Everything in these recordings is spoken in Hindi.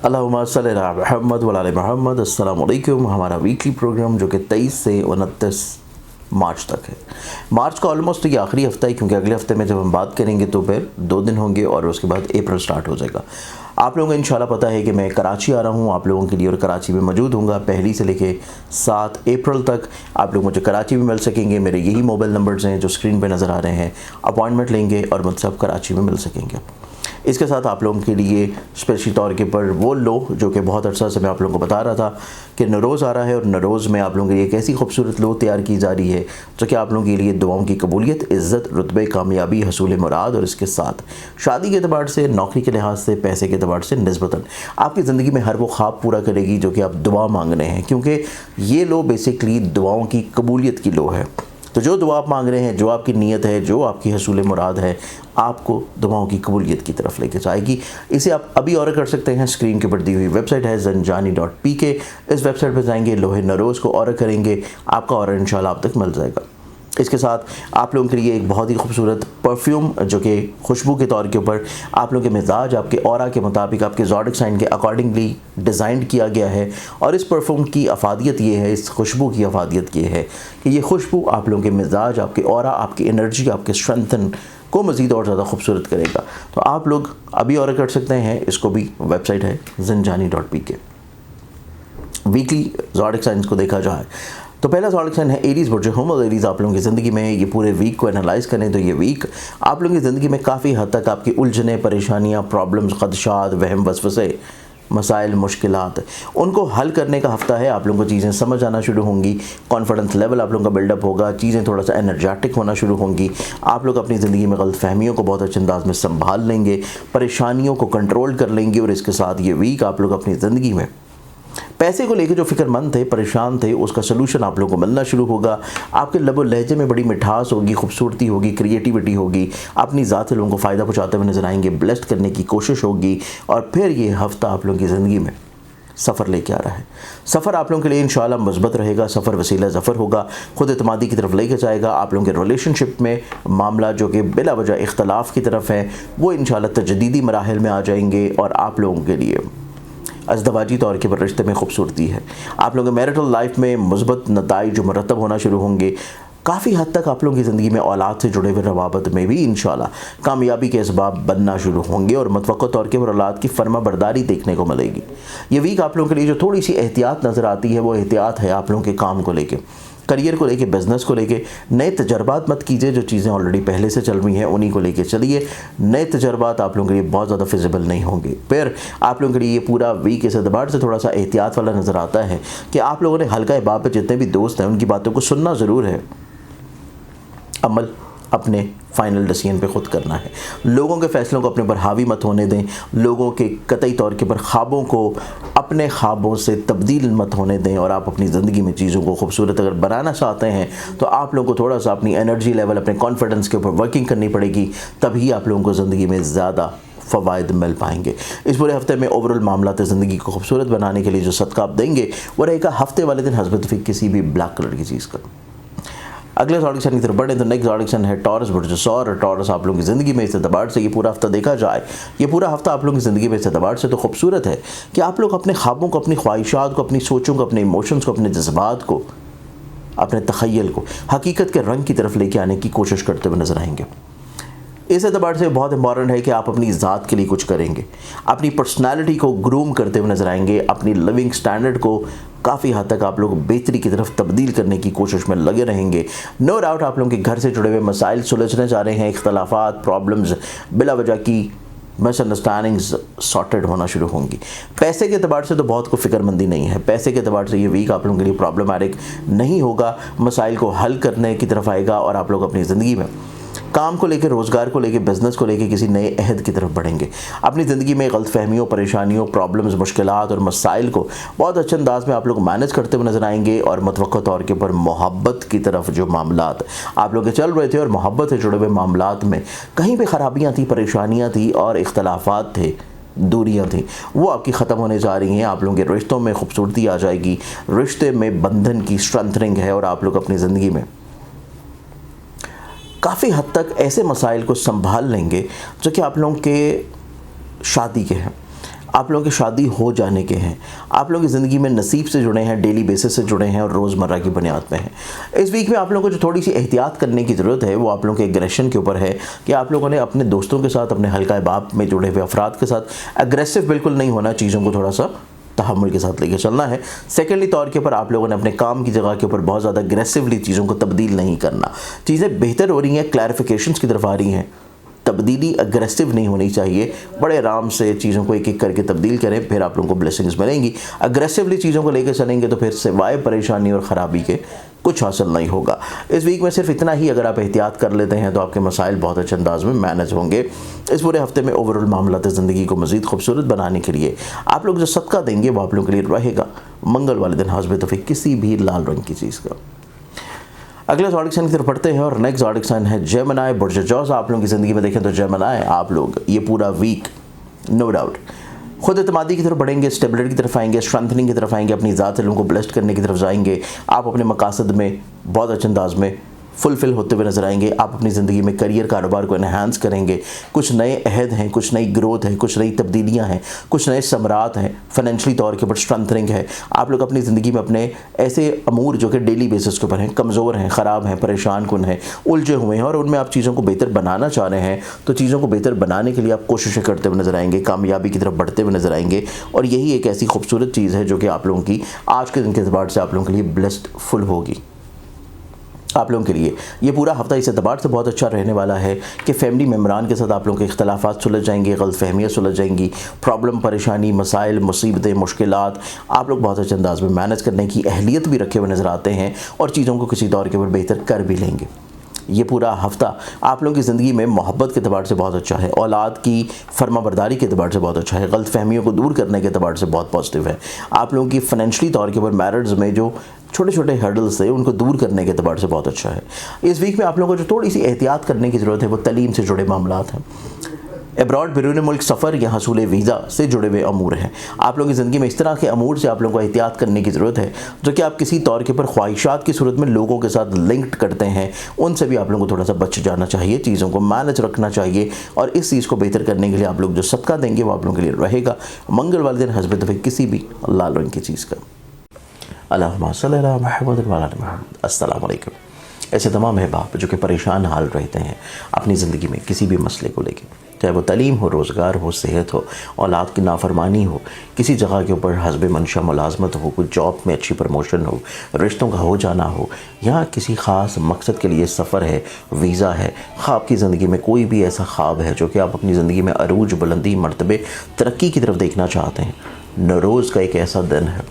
अल्लाहुम्मा सल्ली अला मुहम्मद व अला मुहम्मद। अस्सलाम वालेकुम। हमारा वीकली प्रोग्राम जो कि 23 से 29 मार्च तक है। मार्च का ऑलमोस्ट ये आखिरी हफ्ता है, क्योंकि अगले हफ्ते में जब हम बात करेंगे तो फिर 2 दिन होंगे और उसके बाद अप्रैल स्टार्ट हो जाएगा। आप लोगों को इंशाल्लाह पता है कि मैं कराची आ रहा हूँ आप लोगों के लिए, और कराची में मौजूद हूँगा 1 से लेके 7 अप्रैल तक। आप लोग मुझे कराची में मिल सकेंगे। मेरे यही मोबाइल नंबर्स हैं जो स्क्रीन पे नज़र आ रहे हैं। अपॉइंटमेंट लेंगे और मुझसे आप कराची में मिल सकेंगे। इसके साथ आप लोगों के लिए स्पेशली तौर के पर वो लो जो कि बहुत अर्सा से मैं आप लोगों को बता रहा था कि नरोज़ आ रहा है, और नरोज़ में आप लोगों के लिए एक ऐसी खूबसूरत लो तैयार की जा रही है जो कि आप लोगों के लिए दुआओं की कबूलियत, इज़्ज़त, रुतबे, कामयाबी, हसूल मुराद, और इसके साथ शादी के अतबार से, नौकरी के लिहाज से, पैसे के अतबार से निस्बतन आपकी ज़िंदगी में हर वो ख्वाब पूरा करेगी जो कि आप दुआ मांग रहे हैं, क्योंकि ये लो बेसिकली दुआओं की कबूलियत की लो है। तो जो दुआ आप मांग रहे हैं, जो आपकी नीयत है, जो आपकी हसूल मुराद है, आपको दुआओं की कबूलियत की तरफ लेके जाएगी। इसे आप अभी ऑर्डर कर सकते हैं। स्क्रीन के ऊपर दी हुई वेबसाइट है zanjani.pk। इस वेबसाइट पर जाएंगे, लोहे नरोज़ को ऑर्डर करेंगे, आपका ऑर्डर इंशाल्लाह आप तक मिल जाएगा। इसके साथ आप लोगों के लिए एक बहुत ही खूबसूरत परफ्यूम जो कि खुशबू के तौर के ऊपर आप लोगों के मिजाज, आपके ऑरा के मुताबिक, आपके ज़ोडिक साइन के अकॉर्डिंगली डिज़ाइन किया गया है। और इस परफ्यूम की अफादियत ये है, इस खुशबू की अफादियत ये है कि ये खुशबू आप लोगों के मिजाज, आपके ऑरा, आपकी एनर्जी, आपके स्ट्रेंथन को मज़ीद और ज़्यादा खूबसूरत करेगा। तो आप लोग अभी ऑर्डर कर सकते हैं। इसको भी वेबसाइट है zanjani.pk। वीकली ज़ोडिक साइंस को देखा जाए तो पहला ज़ोडिक साइन है एरीज़, बुर्ज हुमल। एरीज़ आप लोगों की ज़िंदगी में ये पूरे वीक को एनालाइज़ करें तो ये वीक आप लोगों की ज़िंदगी में काफ़ी हद तक आपकी उलझने, परेशानियाँ, प्रॉब्लम्स, खदशात, वहम वसवसे, मसाइल, मुश्किलात, उनको हल करने का हफ़्ता है। आप लोगों को चीज़ें समझ आना शुरू होंगी, कॉन्फिडेंस लेवल आप लोगों का बिल्डअप होगा, चीज़ें थोड़ा सा एनर्जेटिक होना शुरू होंगी। आप लोग अपनी ज़िंदगी में गलतफ़हमियों को बहुत अच्छे अंदाज में संभाल लेंगे, परेशानियों को कंट्रोल कर लेंगे। और इसके साथ ये वीक आप लोग अपनी ज़िंदगी में पैसे को लेकर जो फ़िक्रमंद थे, परेशान थे, उसका सलूशन आप लोगों को मिलना शुरू होगा। आपके लबो लहजे में बड़ी मिठास होगी, खूबसूरती होगी, क्रिएटिविटी होगी। अपनी ज़ात से लोगों को फ़ायदा पहुँचाते हुए नजर आएंगे, ब्लेस्ड करने की कोशिश होगी। और फिर ये हफ़्ता आप लोगों की ज़िंदगी में सफ़र लेके आ रहा है। सफ़र आप लोगों के लिए इंशाल्लाह मुस्बत रहेगा। सफ़र वसीला ज़फ़र होगा, खुद एतमादी की तरफ लेके जाएगा। आप लोगों के रिलेशनशिप में मामला जो कि बिला वजह इख्तलाफ की तरफ है, वो इंशाल्लाह तजदीदी मराहिल में आ जाएंगे। और आप लोगों के लिए अज़दवाजी तौर के पर रिश्ते में खूबसूरती है। आप लोगों के मैरिटल लाइफ में मुस्बत नताइज मुरतब होना शुरू होंगे। काफ़ी हद तक आप लोगों की ज़िंदगी में औलाद से जुड़े हुए रवाबत में भी इंशाल्लाह कामयाबी के असबाब बनना शुरू होंगे, और मतवक्को तौर के पर औलाद की फर्मा बरदारी देखने को मिलेगी। ये वीक आप लोगों के लिए जो थोड़ी सी एहतियात नज़र आती है, वो एहतियात है आप लोगों के काम को लेके, करियर को लेके, बिज़नेस को लेके। नए तजर्बात मत कीजिए, जो चीज़ें ऑलरेडी पहले से चल रही हैं उन्हीं को लेके चलिए। नए तजर्बात आप लोगों के लिए बहुत ज़्यादा फिजिबल नहीं होंगे। फिर आप लोगों के लिए ये पूरा वीक इस एतबार से थोड़ा सा एहतियात वाला नज़र आता है कि आप लोगों ने हल्का बाब पे जितने भी दोस्त हैं उनकी बातों को सुनना ज़रूर है, अमल अपने फाइनल डिसीजन पे ख़ुद करना है। लोगों के फ़ैसलों को अपने पर हावी मत होने दें। लोगों के कतई तौर के पर ख्वाबों को अपने ख्वाबों से तब्दील मत होने दें। और आप अपनी ज़िंदगी में चीज़ों को खूबसूरत अगर बनाना चाहते हैं तो आप लोगों को थोड़ा सा अपनी एनर्जी लेवल, अपने कॉन्फिडेंस के ऊपर वर्किंग करनी पड़ेगी, तभी आप लोगों को ज़िंदगी में ज़्यादा फ़वाइद मिल पाएंगे। इस पूरे हफ्ते में ओवरऑल मामलात ज़िंदगी को खूबसूरत बनाने के लिए जो सदका आप देंगे वो रहेगा हफ्ते वाले दिन हस्बत फिक किसी भी ब्लैक कलर की चीज़ का। अगले ज़ोडिक साइन की तरफ बढ़े तो नेक्स्ट ज़ोडिक साइन है टॉरस, बुर्ज सौर। टॉरस आप लोगों की ज़िंदगी में इस एतबार से ये पूरा हफ्ता देखा जाए, ये पूरा हफ्ता आप लोगों की ज़िंदगी में इस एतबार से तो खूबसूरत है कि आप लोग अपने ख्वाबों को, अपनी ख्वाहिशात को, अपनी सोचों को, अपने इमोशंस को, अपने जज्बात को, अपने तख़य्युल को हकीकत के रंग की तरफ लेके आने की कोशिश करते हुए नजर आएंगे। इस एतबार से बहुत इंपॉर्टेंट है कि आप अपनी ज़ात के लिए कुछ करेंगे, अपनी पर्सनालिटी को ग्रूम करते हुए नजर आएंगे, अपनी लिविंग स्टैंडर्ड को काफ़ी हद तक आप लोग बेहतरी की तरफ तब्दील करने की कोशिश में लगे रहेंगे। नो डाउट आप लोगों के घर से जुड़े हुए मसाइल सुलझने जा रहे हैं, इख्तलाफात, प्रॉब्लम्स, बिला वजह की मिसअंडरस्टैंडिंग्स सॉर्टेड होना शुरू होंगी। पैसे के अतबार से तो बहुत को फिक्रमंदी नहीं है। पैसे के अतबार से ये वीक आप लोगों के लिए प्रॉब्लमैटिक नहीं होगा, मसाइल को हल करने की तरफ आएगा। और आप लोग अपनी ज़िंदगी में काम को लेकर, रोज़गार को लेकर, बिज़नेस को लेकर किसी नए अहद की तरफ बढ़ेंगे। अपनी ज़िंदगी में गलतफ़हमियों, परेशानियों, प्रॉब्लम्स, मुश्किलात और मसाइल को बहुत अच्छे अंदाज में आप लोग मैनेज करते हुए नजर आएंगे। और मतवक्को तौर के ऊपर मोहब्बत की तरफ जो मामलात आप लोग के चल रहे थे और मोहब्बत से जुड़े हुए मामलात में कहीं भी ख़राबियाँ थी, परेशानियाँ थी और इख्तलाफात थे, दूरियां थी, वो आपकी ख़त्म होने जा रही हैं। आप लोगों के रिश्तों में खूबसूरती आ जाएगी, रिश्ते में बंधन की स्ट्रेंथनिंग है। और आप लोग अपनी ज़िंदगी में काफ़ी हद तक ऐसे मसाइल को संभाल लेंगे जो कि आप लोगों के शादी के हैं। आप लोगों की शादी हो जाने के हैं, आप लोगों की ज़िंदगी में नसीब से जुड़े हैं, डेली बेसिस से जुड़े हैं और रोज़मर्रा की बुनियाद पे हैं। इस वीक में आप लोगों को जो थोड़ी सी एहतियात करने की ज़रूरत है वो आप लोगों के एग्रेशन के ऊपर है कि आप लोगों ने अपने दोस्तों के साथ, अपने हल्का बाप में जुड़े हुए अफराद के साथ एग्रेसिव बिल्कुल नहीं होना, चीज़ों को थोड़ा सा तहम्मुल के साथ लेके चलना है। सेकेंडली तौर के ऊपर आप लोगों ने अपने काम की जगह के ऊपर बहुत ज़्यादा अग्रेसिवली चीज़ों को तब्दील नहीं करना। चीज़ें बेहतर हो रही हैं, क्लैरिफिकेशंस की तरफ आ रही हैं, तब्दीली अग्रेसिव नहीं होनी चाहिए। बड़े आराम से चीज़ों को एक एक करके तब्दील करें, फिर आप लोगों को ब्लेसिंग्स मिलेंगी। अग्रेसिवली चीज़ों को लेकर चलेंगे तो फिर सिवाय परेशानी और ख़राबी के कुछ हासिल नहीं होगा। इस वीक में सिर्फ इतना ही अगर आप एहतियात कर लेते हैं तो आपके मसाइल बहुत अच्छे अंदाज में मैनेज होंगे। इस पूरे हफ्ते में ओवरऑल मामलात ज़िंदगी को मज़ीद खूबसूरत बनाने के लिए आप लोग जो सदका देंगे वो आप लोगों के लिए रहेगा मंगल वाले दिन हाज़िर तौफीक किसी भी लाल रंग की चीज़ का। अगले ज़ोडिक साइन की तरफ पढ़ते हैं और नेक्स्ट ज़ोडिक साइन है जेमिनी बुर्ज जौज़। आप लोगों की ज़िंदगी में देखें तो जेमिनी आप लोग ये पूरा वीक नो डाउट खुद एतमादी की तरफ बढ़ेंगे, स्टेबिलिटी की तरफ आएंगे, स्ट्रेंथनिंग की तरफ आएंगे, अपनी ज़ात इल्म को ब्लेस्ड करने की तरफ जाएंगे। आप अपने मकासद में बहुत अच्छे अंदाज में फुलफ़िल होते हुए नजर आएंगे। आप अपनी ज़िंदगी में करियर कारोबार को इन्हांस करेंगे। कुछ नए अहद हैं, कुछ नई ग्रोथ है, कुछ नई तब्दीलियां हैं, कुछ नए समरात हैं, फाइनेंशियली तौर के ऊपर स्ट्रेंथनिंग है। आप लोग अपनी ज़िंदगी में अपने ऐसे अमूर जो कि डेली बेसिस के ऊपर हैं, कमज़ोर हैं, ख़राब हैं, परेशान कुन हैं, उलझे हुए हैं और उनमें आप चीज़ों को बेहतर बनाना चाह रहे हैं, तो चीज़ों को बेहतर बनाने के लिए आप कोशिशें करते हुए नजर आएंगे, कामयाबी की तरफ बढ़ते हुए नजर आएंगे। और यही एक ऐसी खूबसूरत चीज़ है जो कि आप लोगों की आज के दिन के एतबार से आप लोगों के लिए ब्लेस्ड फुल होगी। आप लोगों के लिए ये पूरा हफ्ता इस एतबार से बहुत अच्छा रहने वाला है कि फैमिली मेम्बरान के साथ आप लोगों के इख्तलाफात सुलझ जाएंगे, गलतफहमियाँ सुलझ जाएंगी, प्रॉब्लम, परेशानी, मसाइल, मुसीबतें, मुश्किलात आप लोग बहुत अच्छे अंदाज में मैनेज करने की अहलियत भी रखे हुए नज़र आते हैं और चीज़ों को किसी दौर के ऊपर बेहतर कर भी लेंगे। ये पूरा हफ्ता आप लोगों की ज़िंदगी में मोहब्बत के अतबार से बहुत अच्छा है, औलाद की फर्माबरदारी के अतबार से बहुत अच्छा है, गलतफहमियों को दूर करने के अतबार से बहुत पॉजिटिव है। आप लोगों की फाइनेंशियली तौर के ऊपर मैरिज में जो छोटे छोटे हर्डल्स थे उनको दूर करने के अतबार से बहुत अच्छा है। इस वीक में आप लोगों को जो थोड़ी सी एहतियात करने की ज़रूरत है वो तलीम से जुड़े मामलात हैं। एब्रॉड बैरून मुल्क सफ़र या हसूल वीज़ा से जुड़े हुए अमूर हैं। आप लोगों की ज़िंदगी में इस तरह के अमूर से आप लोगों को एहतियात करने की ज़रूरत है जो कि आप किसी तौर के ऊपर ख्वाहिशात की सूरत में लोगों के साथ लिंक्ड करते हैं, उनसे भी आप लोगों को थोड़ा सा बच जाना चाहिए, चीज़ों को मैनेज रखना चाहिए। और इस चीज़ को बेहतर करने के लिए आप लोग जो सदका देंगे वो आप लोगों के लिए रहेगा मंगल वाले दिन हज़रत तौफीक किसी भी लाल रंग की चीज़ का। अल्लाहुम्मा सल्ली अला मुहम्मद व अला मुहम्मद। अस्सलाम वालेकुम। ऐसे तमाम अहबाब जो कि परेशान हाल रहते हैं अपनी ज़िंदगी में किसी भी मसले को लेकर, चाहे वो तलीम हो, रोज़गार हो, सेहत हो, औलाद की नाफरमानी हो, किसी जगह के ऊपर हस्ब मंशा मुलाजमत हो, कुछ जॉब में अच्छी प्रमोशन हो, रिश्तों का हो जाना हो, या किसी ख़ास मकसद के लिए सफ़र है, वीज़ा है, ख्वाब की ज़िंदगी में कोई भी ऐसा ख्वाब है जो कि आप अपनी ज़िंदगी में अरूज, बुलंदी, मरतबे, तरक्की की तरफ देखना चाहते हैं। नौरोज़ का एक ऐसा दिन है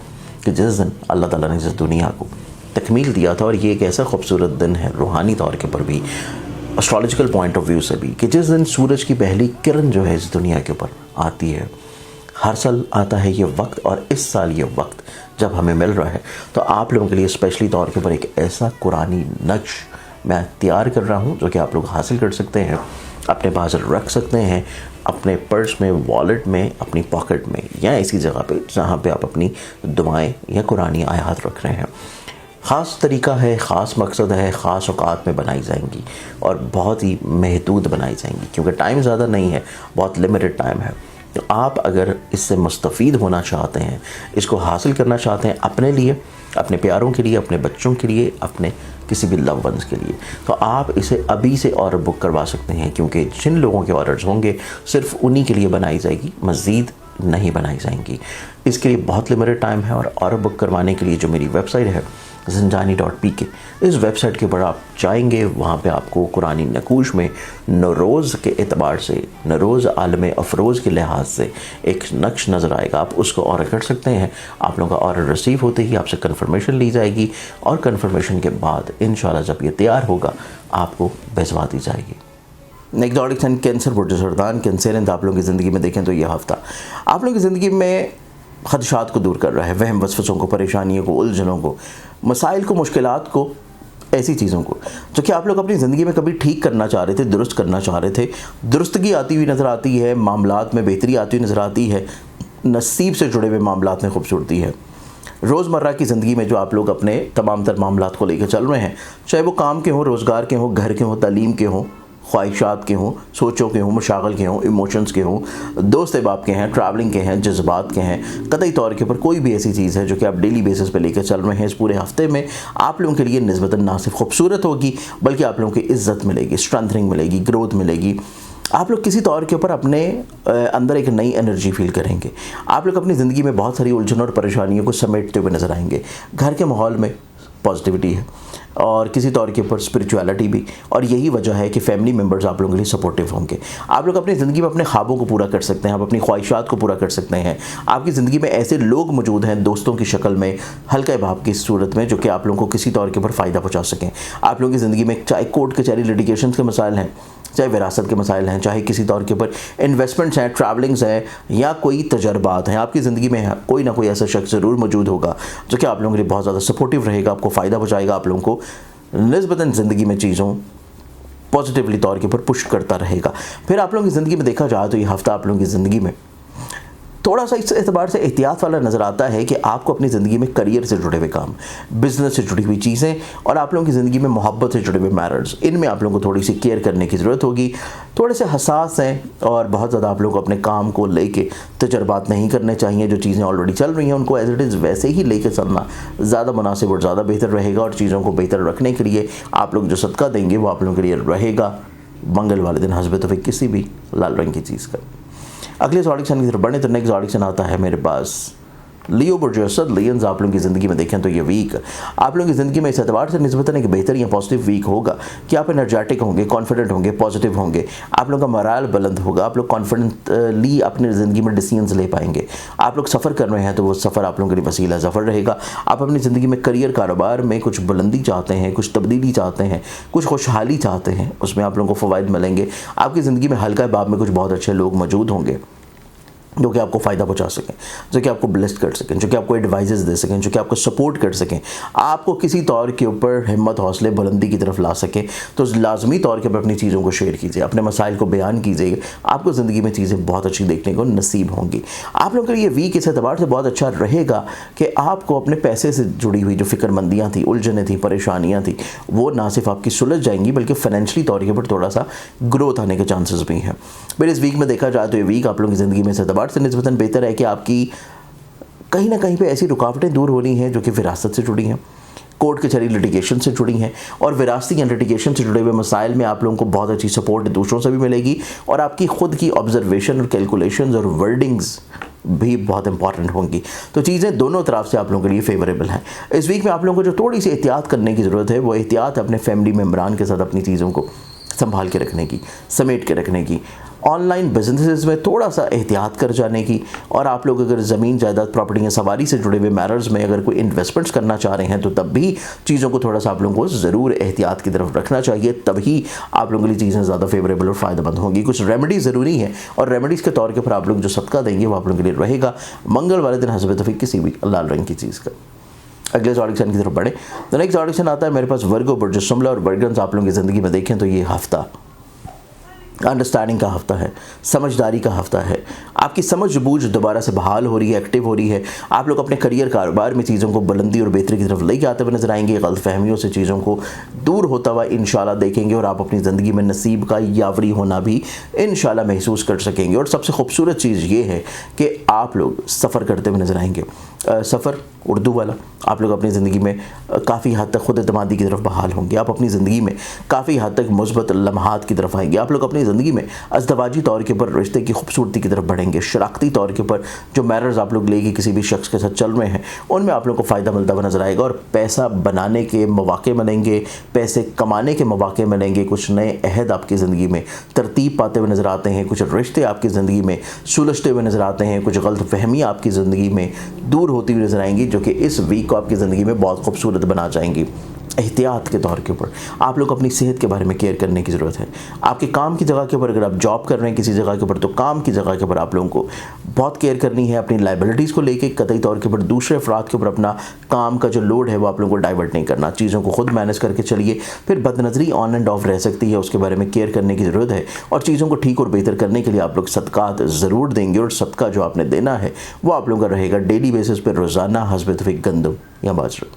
कि जिस दिन अल्लाह ताला ने इस दुनिया को तकमील दिया था, और ये एक ऐसा खूबसूरत दिन है रूहानी तौर के ऊपर भी, एस्ट्रोलॉजिकल पॉइंट ऑफ व्यू से भी, कि जिस दिन सूरज की पहली किरण जो है इस दुनिया के ऊपर आती है। हर साल आता है ये वक्त, और इस साल ये वक्त जब हमें मिल रहा है तो आप लोगों के लिए स्पेशली तौर के ऊपर एक ऐसा कुरानी नक्श मैं तैयार कर रहा हूँ जो कि आप लोग हासिल कर सकते हैं, अपने पास रख सकते हैं, अपने पर्स में, वॉलेट में, अपनी पॉकेट में, या ऐसी जगह पे जहाँ पे आप अपनी दुआएं या कुरानी आयात रख रहे हैं। ख़ास तरीका है, ख़ास मकसद है, ख़ास औकात में बनाई जाएंगी और बहुत ही महदूद बनाई जाएंगी क्योंकि टाइम ज़्यादा नहीं है, बहुत लिमिटेड टाइम है। तो आप अगर इससे मुस्तफ़ीद होना चाहते हैं, इसको हासिल करना चाहते हैं अपने लिए, अपने प्यारों के लिए, अपने बच्चों के लिए, अपने किसी भी लव वंस के लिए, तो आप इसे अभी से ऑर्डर बुक करवा सकते हैं क्योंकि जिन लोगों के ऑर्डर्स होंगे सिर्फ उन्हीं के लिए बनाई जाएगी, मज़ीद नहीं बनाई जाएंगी। इसके लिए बहुत लिमिटेड टाइम है और ऑर्डर बुक करवाने के लिए जो मेरी वेबसाइट है zinjani.pk, इस वेबसाइट के ऊपर आप जाएंगे, वहाँ पे आपको कुरानी नकूश में नौरोज़ के एतबार से, नौरोज़ आलम अफरोज़ के लिहाज से एक नक्श नज़र आएगा, आप उसको ऑर्डर कर सकते हैं। आप लोगों का ऑर्डर रिसीव होते ही आपसे कन्फर्मेशन ली जाएगी और कन्फर्मेशन के बाद इंशाल्लाह जब ये तैयार होगा आपको भिजवा दी जाएगी। नेक्स्ट ज़ोडिक साइन कैंसर बुर्ज सर्दान कैंसर। आप लोगों की ज़िंदगी में देखें तो यह हफ्ता आप लोगों की ज़िंदगी में खदशात को दूर कर रहा है, वहम वसवसों को, परेशानियों को, उलझनों को, मसाइल को, मुश्किलात को, ऐसी चीज़ों को जो कि आप लोग अपनी ज़िंदगी में कभी ठीक करना चाह रहे थे, दुरुस्त करना चाह रहे थे। दुरुस्तगी आती हुई नज़र आती है, मामलात में बेहतरी आती हुई नज़र आती है, नसीब से जुड़े हुए मामलात में खूबसूरती है। रोज़मर्रा की ज़िंदगी में जो आप लोग अपने तमाम तर मामलात को लेकर चल रहे हैं, चाहे वो काम के हों, रोज़गार के हों, घर के हों, तालीम के हों, ख्वाहिशात के हों, सोचों के हों, मशागल के हों, इमोशंस के हों, दोस्त अहबाब के हैं, ट्रैवलिंग के हैं, जज्बात के हैं, कतई तौर के ऊपर कोई भी ऐसी चीज़ है जो कि आप डेली बेसिस पे लेकर चल रहे हैं, इस पूरे हफ्ते में आप लोगों के लिए निस्बतन ना सिर्फ खूबसूरत होगी बल्कि आप लोगों की इज्जत मिलेगी, स्ट्रेंथनिंग मिलेगी, ग्रोथ मिलेगी। आप लोग किसी तौर के ऊपर अपने अंदर एक नई एनर्जी फील करेंगे। आप लोग अपनी ज़िंदगी में बहुत सारी उलझनों और परेशानियों को समेटते हुए नज़र आएंगे। घर के माहौल में पॉजिटिविटी है और किसी तौर के ऊपर स्पिरिचुअलिटी भी, और यही वजह है कि फैमिली मेम्बर्स आप लोगों के लिए सपोर्टिव होंगे। आप लोग अपनी ज़िंदगी में अपने ख्वाबों को पूरा कर सकते हैं, आप अपनी ख्वाहिशात को पूरा कर सकते हैं। आपकी ज़िंदगी में ऐसे लोग मौजूद हैं दोस्तों की शक्ल में, हल्का भाव की सूरत में, जो कि आप लोगों को किसी तौर के ऊपर फ़ायदा पहुँचा सकें। आप लोगों की ज़िंदगी में चाहे कोर्ट कचहरी लिटिगेशन के मसाइल हैं, चाहे विरासत के मसाइल हैं, चाहे किसी तौर के ऊपर इन्वेस्टमेंट्स हैं, ट्रैवलिंग्स हैं, या कोई तजर्बात हैं, आपकी ज़िंदगी में कोई ना कोई ऐसा शख्स ज़रूर मौजूद होगा जो कि आप लोगों के लिए बहुत ज़्यादा सपोर्टिव रहेगा, आपको फ़ायदा पहुँचाएगा, आप लोगों को निस्बतन ज़िंदगी में चीज़ों पॉजिटिवली तौर के ऊपर पुश करता रहेगा। फिर आप लोगों की ज़िंदगी में देखा जाए तो ये हफ़्ता आप लोगों की ज़िंदगी में थोड़ा सा इस एतबार से एहतियात वाला नज़र आता है कि आपको अपनी ज़िंदगी में करियर से जुड़े हुए काम, बिज़नेस से जुड़ी हुई चीज़ें, और आप लोगों की ज़िंदगी में मोहब्बत से जुड़े हुए मैटर्स, इनमें आप लोगों को थोड़ी सी केयर करने की ज़रूरत होगी। थोड़े से हसास हैं और बहुत ज़्यादा आप लोग को अपने काम को लेके तजर्बात नहीं करने चाहिए। जो चीज़ें ऑलरेडी चल रही हैं उनको एज इट इज़ वैसे ही लेके चलना ज़्यादा मुनासिब और ज़्यादा बेहतर रहेगा। और चीज़ों को बेहतर रखने के लिए आप लोग जो सदका देंगे वो आप लोगों के लिए रहेगा मंगल वाले दिन हस्ब तौफीक किसी भी लाल रंग की चीज़ का। अगले ऑडिक्शन की तरफ बढ़े तो नेक्स्ट ऑडिक्शन आता है मेरे पास लियो बुर्जोसद लियंस। आप लोगों की ज़िंदगी में देखें तो ये वीक आप लोगों की ज़िंदगी में इस एतबार से निस्बतन एक बेहतर या पॉजिटिव वीक होगा कि आप एनर्जेटिक होंगे, कॉन्फिडेंट होंगे, पॉजिटिव होंगे, आप लोगों का मोराल बुलंद होगा, आप लोग कॉन्फिडेंटली अपनी ज़िंदगी में डिसीजंस ले पाएंगे। आप लोग सफ़र कर रहे हैं तो वो सफ़र आप लोगों के लिए वसीला ज़फ़र रहेगा। आप अपनी ज़िंदगी में करियर कारोबार में कुछ बुलंदी चाहते हैं, कुछ तब्दीली चाहते हैं, कुछ खुशहाली चाहते हैं, उसमें आप लोगों को फ़वाइद मिलेंगे। आपकी ज़िंदगी में हल्का बाब में कुछ बहुत अच्छे लोग मौजूद होंगे जो कि आपको फ़ायदा पहुंचा सकें, जो कि आपको ब्लेस्ड कर सकें, जो कि आपको एडवाइजेस दे सकें, जो कि आपको सपोर्ट कर सकें, आपको किसी तौर के ऊपर हिम्मत हौसले बुलंदी की तरफ ला सकें। तो लाजमी तौर के ऊपर अपनी चीज़ों को शेयर कीजिए, अपने मसाइल को बयान कीजिए, आपको ज़िंदगी में चीज़ें बहुत अच्छी देखने को नसीब होंगी। आप लोगों के लिए वीक इस एतबार से बहुत अच्छा रहेगा कि आपको अपने पैसे से जुड़ी हुई जो फ़िक्रमंदियाँ थी, उलझनें थी, परेशानियाँ थी, वो ना सिर्फ आपकी सुलझ जाएंगी बल्कि फाइनेंशियली तौर के ऊपर थोड़ा सा ग्रोथ आने के चांसेस भी हैं। फिर इस वीक में देखा जाए तो ये वीक आप लोगों की ज़िंदगी में इस एतबार से निस्बतन बेहतर है कि आपकी कहीं ना कहीं पे ऐसी रुकावटें दूर हो रही हैं जो कि विरासत से जुड़ी हैं, कोर्ट कचहरी लिटिगेशन से जुड़ी हैं, और विरासती या लिटिगेशन से जुड़े हुए मसाइल में आप लोगों को बहुत अच्छी सपोर्ट दूसरों से भी मिलेगी, और आपकी खुद की ऑब्जर्वेशन और कैलकुलेशंस और वर्डिंग्स भी बहुत इंपॉर्टेंट होंगी। तो चीज़ें दोनों तरफ से आप लोगों के लिए फेवरेबल हैं। इस वीक में आप लोगों को जो थोड़ी सी एहतियात करने की ज़रूरत है वो एहतियात अपने फैमिली मेम्बरान के साथ अपनी चीज़ों को संभाल के रखने की, समेट के रखने की, ऑनलाइन बिजनेसेस में थोड़ा सा एहतियात कर जाने की, और आप लोग अगर ज़मीन जायदाद प्रॉपर्टी या सवारी से जुड़े हुए मैटर्स में अगर कोई इन्वेस्टमेंट्स करना चाह रहे हैं तो तब भी चीज़ों को थोड़ा सा आप लोगों को ज़रूर एहतियात की तरफ रखना चाहिए, तभी आप लोगों के लिए चीज़ें ज़्यादा फेवरेबल और फ़ायदेमंद होंगी। कुछ रेमेडी ज़रूरी हैं और रेमेडीज़ के तौर के ऊपर आप लोग जो सदका देंगे वो आप लोगों के लिए रहेगा मंगल वाले दिन हस्ब तौफीक किसी भी लाल रंग की चीज़ का। अगले ऑडिक्शन की तरफ बढ़े तो नेक्स्ट ऑडिक्शन आता है मेरे पास वर्गो बुर्ज शुमला और वर्गन्स। आप लोगों की ज़िंदगी में देखें तो ये हफ्ता अंडरस्टैंडिंग का हफ्ता है, समझदारी का हफ्ता है। आपकी समझ बूझ दोबारा से बहाल हो रही है, एक्टिव हो रही है। आप लोग अपने करियर कारोबार में चीज़ों को बुलंदी और बेहतरी की तरफ लेके आते हुए नजर आएंगे, गलतफहमियों से चीज़ों को दूर होता हुआ इंशाल्लाह देखेंगे, और आप अपनी ज़िंदगी में नसीब का यावरी होना भी इंशाल्लाह महसूस कर सकेंगे। और सबसे खूबसूरत चीज़ ये है कि आप लोग सफ़र करते हुए नजर आएंगे। सफ़र उर्दू वाला, आप लोग अपनी ज़िंदगी में काफ़ी हद तक खुद एतमादी की तरफ बहाल होंगे। आप अपनी ज़िंदगी में काफ़ी हद तक मुस्बत लम्हात की तरफ आएंगे। आप लोग अपनी ज़िंदगी में अज़दवाजी तौर के ऊपर रिश्ते की खूबसूरती की तरफ बढ़ेंगे। शराकती तौर के ऊपर जो मैटर्स आप लोग लेके किसी भी शख्स के साथ चल रहे हैं उनमें आप लोग को फ़ायदा मिलता हुआ नजर आएगा, और पैसा बनाने के मौके मिलेंगे, पैसे कमाने के मौके मिलेंगे। कुछ नए अहद आपकी ज़िंदगी में तरतीब पाते हुए नज़र आते हैं, कुछ रिश्ते आपकी ज़िंदगी में सुलझते हुए नज़र आते हैं, कुछ गलत फहमी आपकी ज़िंदगी में दूर होती हुई नज़र आएंगी जो कि इस वीक को आपकी ज़िंदगी में बहुत खूबसूरत बना जाएंगी। एहतियात के तौर के ऊपर आप लोग अपनी सेहत के बारे में केयर करने की ज़रूरत है। आपके काम की जगह के ऊपर अगर आप जॉब कर रहे हैं किसी जगह के ऊपर तो काम की जगह के ऊपर आप लोगों को बहुत केयर करनी है। अपनी लाइबिलिटीज़ को लेके कतई तौर के ऊपर दूसरे अफराद के ऊपर अपना काम का जो लोड है वो आप लोगों को डाइवर्ट नहीं करना, चीज़ों को खुद मैनेज करके चलिए। फिर बदनज़री ऑन एंड ऑफ रह सकती है, उसके बारे में केयर करने की ज़रूरत है, और चीज़ों को ठीक और बेहतर करने के लिए आप लोग सदक़ात ज़रूर देंगे, और सदका जो आपने देना है वो आप लोगों का रहेगा डेली बेसिस पर, रोज़ाना हस्ब तौफीक गंदम या बाजरा।